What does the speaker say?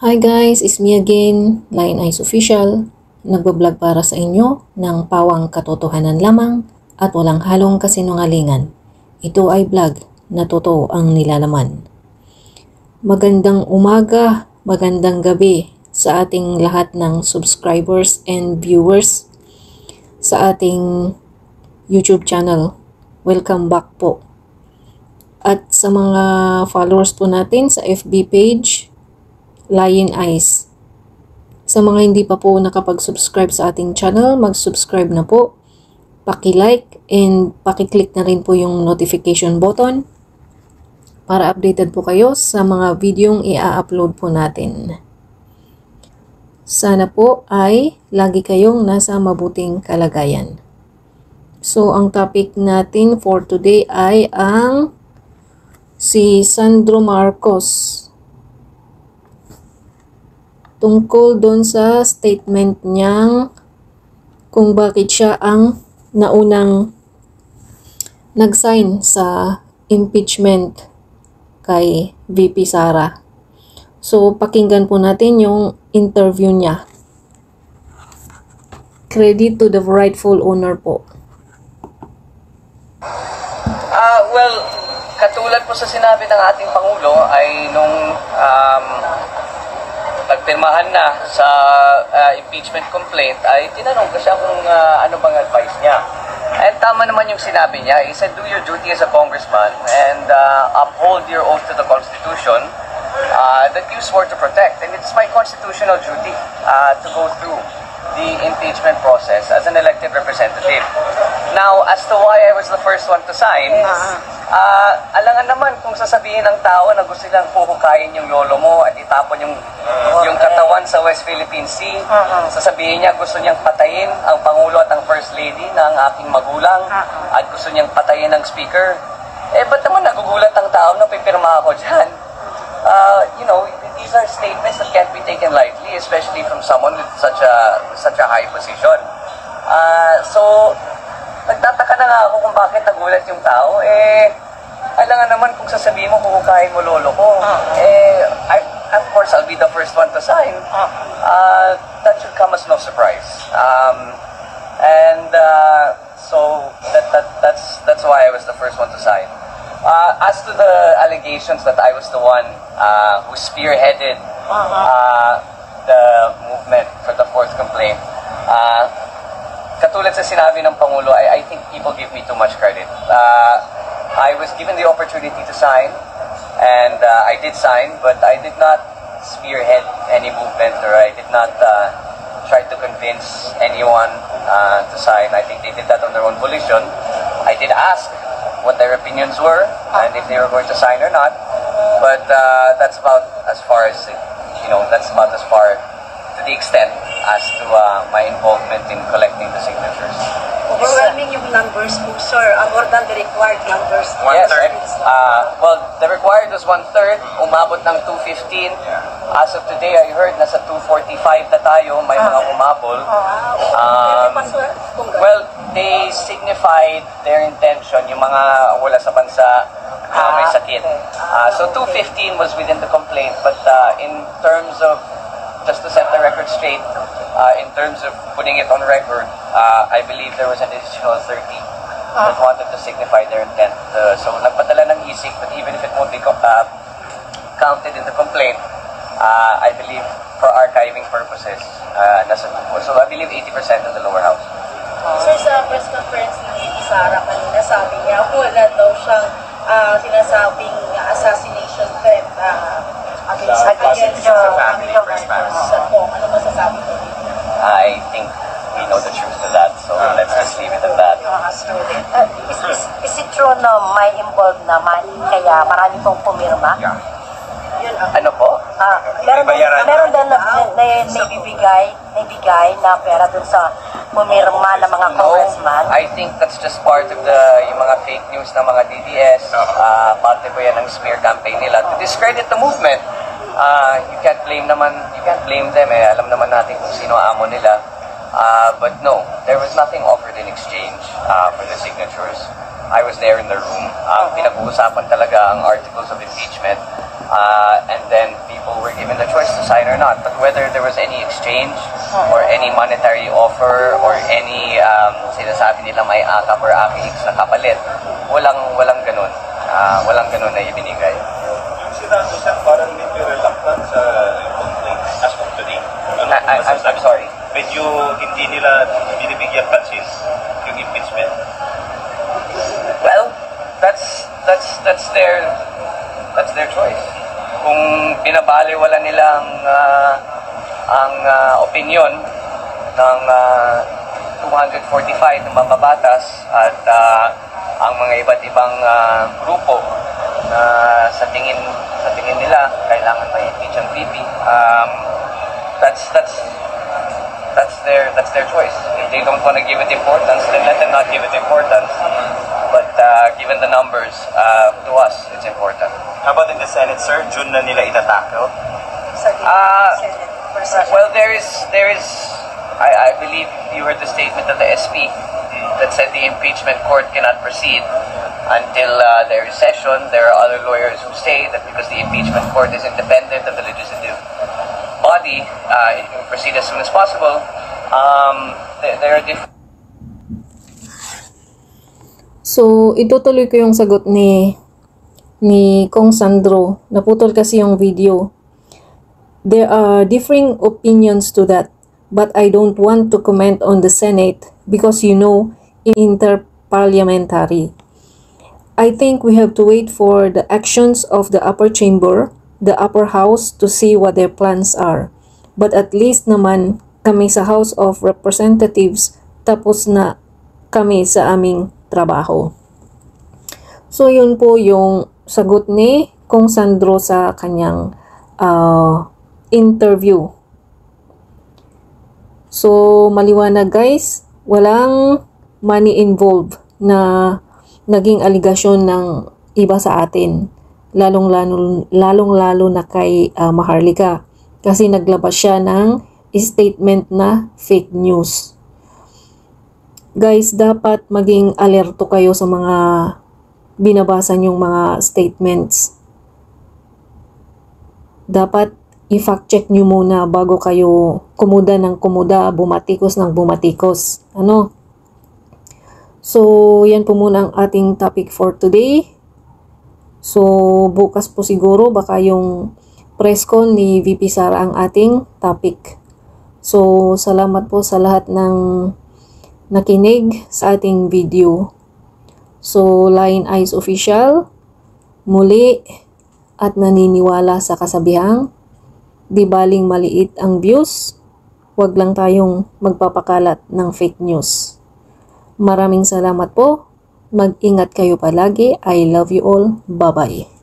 Hi guys, it's me again, Lion Eyes Official. Nagbablog para sa inyo ng pawang katotohanan lamang at walang halong kasinungalingan. Ito ay vlog na totoo ang nilalaman. Magandang umaga, magandang gabi sa ating lahat ng subscribers and viewers sa ating YouTube channel. Welcome back po. At sa mga followers po natin sa FB page, Lion Eyes. Sa mga hindi pa po nakapag-subscribe sa ating channel, mag-subscribe na po. Paki-like and paki-click na rin po yung notification button para updated po kayo sa mga videong i-upload po natin. Sana po ay lagi kayong nasa mabuting kalagayan. So, ang topic natin for today ay ang si Sandro Marcos. Tungkol doon sa statement niyang kung bakit siya ang naunang nag-sign sa impeachment kay VP Sara. So, pakinggan po natin yung interview niya. Credit to the rightful owner po. Well, katulad po sa sinabi ng ating Pangulo ay nung nagpirmahan na sa impeachment complaint ay tinanong ko siya kung ano bang advice niya. And tama naman yung sinabi niya. He said, do your duty as a congressman and uphold your oath to the Constitution that you swore to protect. And it's my constitutional duty to go through the impeachment process as an elected representative. Now, as to why I was the first one to sign, alangan naman kung sasabihin ng tao na gusto nilang puhukayin yung lolo mo at itapon yung katawan sa West Philippine Sea. Sasabihin niya gusto niyang patayin ang Pangulo at ang First Lady ng aking magulang at gusto niyang patayin ang Speaker. Eh, ba't naman nagugulat ang tao na pipirma ako dyan? These are statements that can't be taken lightly, especially from someone with such a high position. So, nagtataka na nga ako kung bakit nagulat yung tao. Alangan naman kung sasabihin mo, huhukayin mo lolo ko. Of course, I'll be the first one to sign. That should come as no surprise. So, that's why I was the first one to sign. As to the allegations that I was the one who spearheaded the movement for the fourth complaint, katulad sa sinabi ng Pangulo, I think people give me too much credit. I was given the opportunity to sign, and I did sign, but I did not spearhead any movement, or I did not try to convince anyone to sign. I think they did that on their own volition. I did ask what their opinions were, and if they were going to sign or not, but that's about as far as, to the extent as to my involvement in collecting the signatures. Overwhelming yung numbers po, sir. More than the required numbers. Yes, well, the required was 1/3, umabot ng 215. As of today, I heard nasa 245 na tayo, may mga umabol. Well, they signified their intention, yung mga wala sa bansa, may sakit. So 215 was within the complaint, but in terms of, just to set the record straight, in terms of putting it on record, I believe there was an additional 30 that wanted to signify their intent. So nagpadala ng isik, but even if it won't be counted in the complaint, I believe for archiving purposes, so I believe 80% of the lower house. Sir, sa press conference ni Sara kanina, sabi niya wala daw siyang sinasabing assassination threat against your family members. Ano masasabi ko? I think we know the truth to that, so let's just leave it at that. Is it true na may involved naman, kaya marami pong pumirma? Ano po? Meron din naibigay na pera dun sa pumirma ng mga congressman? I think that's just part of yung mga fake news ng mga DDS. Parte po yan ng smear campaign nila to discredit the movement. You can't blame them. Alam naman natin kung sino amo nila. But no, there was nothing offered in exchange for the signatures. I was there in the room. Pinag-uusapan talaga ang articles of impeachment. And then people were given the choice to sign or not. But whether there was any exchange or any monetary offer or any sinasabi nila may akap or aki-X na kapalit, walang ganun. Walang ganun na ibinigay. Yung Senado, sir, parang medyo reluctant sa complaint as of today. I'm sorry. Medyo hindi nila binibigyan pansin yung impeachment. Well, that's their choice. Kung binabaliwala nila ang opinion ng 245 ng mambabatas at ang mga iba't ibang grupo na sa tingin nila kailangan ma-impeach ang VP, that's their choice. If they don't want to give it importance, then let them not give it importance. But given the numbers, to us, it's important. How about in the Senate, sir? June na nila itatakil? Well, there is. I believe you heard the statement of the SP that said the impeachment court cannot proceed until there is session. There are other lawyers who say that because the impeachment court is independent of the legislative body, it can proceed as soon as possible. There are different. So, itutuloy ko yung sagot ni Kong Sandro. Naputol kasi yung video. There are differing opinions to that, but I don't want to comment on the Senate because interparliamentary. I think we have to wait for the actions of the upper chamber, the upper house, to see what their plans are. But at least naman kami sa House of Representatives, tapos na kami sa aming trabaho. So, yun po yung sagot ni Kong Sandro sa kanyang interview. So, maliwanag guys, walang money involved na naging aligasyon ng iba sa atin. Lalong-lalo na kay Maharlika. Kasi naglabas siya ng statement na fake news. Guys, dapat maging alerto kayo sa mga binabasa nyong mga statements. Dapat i-fact check nyo muna bago kayo kumuda ng kumuda, bumatikos ng bumatikos. So, yan po muna ang ating topic for today. So, bukas po siguro baka yung press con ni VP Sara ang ating topic. So, salamat po sa lahat ng nakinig sa ating video. So, Lion Eyes Official, muli at naniniwala sa kasabihang, di baling maliit ang views, wag lang tayong magpapakalat ng fake news. Maraming salamat po. Mag-ingat kayo palagi. I love you all. Bye-bye.